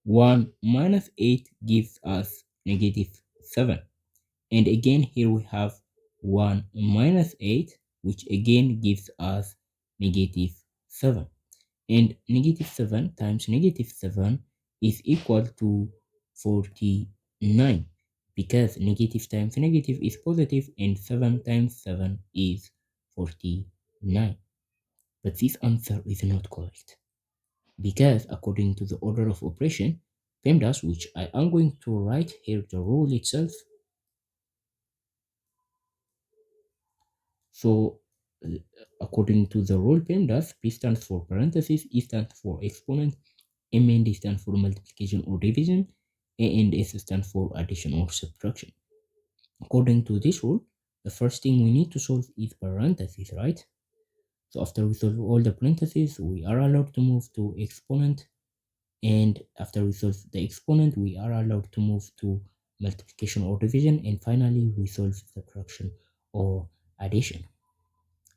1 minus 8 gives us negative 7. And again, here we have 1 minus 8, which again gives us negative 7. And negative 7 times negative 7 is equal to 49, because negative times negative is positive and 7 times 7 is 49. But this answer is not correct, because according to the order of operation, PEMDAS, which I am going to write here the rule itself. So uh, according to the rule PEMDAS, P stands for parentheses, E stands for exponent, M and D stands for multiplication or division, A and S stands for addition or subtraction. According to this rule, the first thing we need to solve is parentheses, right? So after we solve all the parentheses, we are allowed to move to exponent, and after we solve the exponent, we are allowed to move to multiplication or division, and finally we solve subtraction or addition.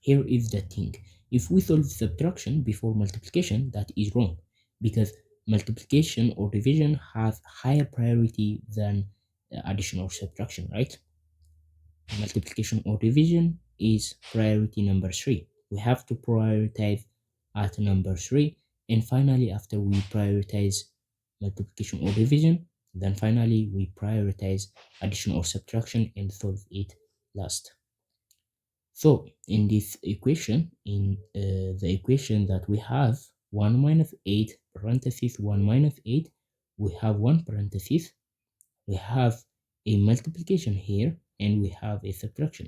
Here is the thing: if we solve subtraction before multiplication, that is wrong, because multiplication or division has higher priority than addition or subtraction, right? Multiplication or division is priority number 3. We have to prioritize at number 3, and finally, after we prioritize multiplication or division, then finally we prioritize addition or subtraction and solve it last. So in this equation, in the equation that we have 1 minus 8 parenthesis 1 minus 8, we have one parenthesis, we have a multiplication here, and we have a subtraction.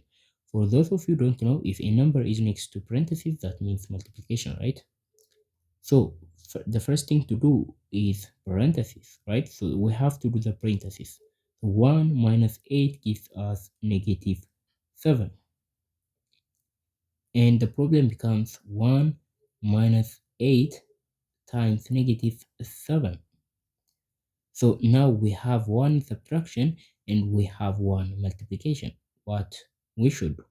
For those of you who don't know, if a number is next to parentheses, that means multiplication, right? So the first thing to do is parentheses, right? So we have to do the parentheses. 1 minus 8 gives us negative 7. And the problem becomes 1 minus 8 times negative 7. So now we have one subtraction and we have one multiplication. What we should do?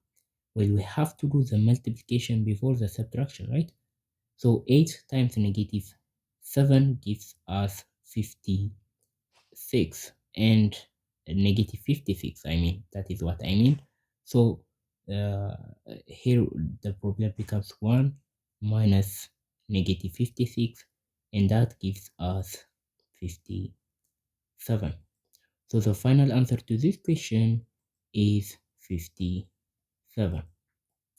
Well, we have to do the multiplication before the subtraction, right? So 8 times negative 7 gives us 56, and negative 56, I mean, that is what I mean. So uh, here the problem becomes 1 minus negative 56, and that gives us 57. So the final answer to this question is 57.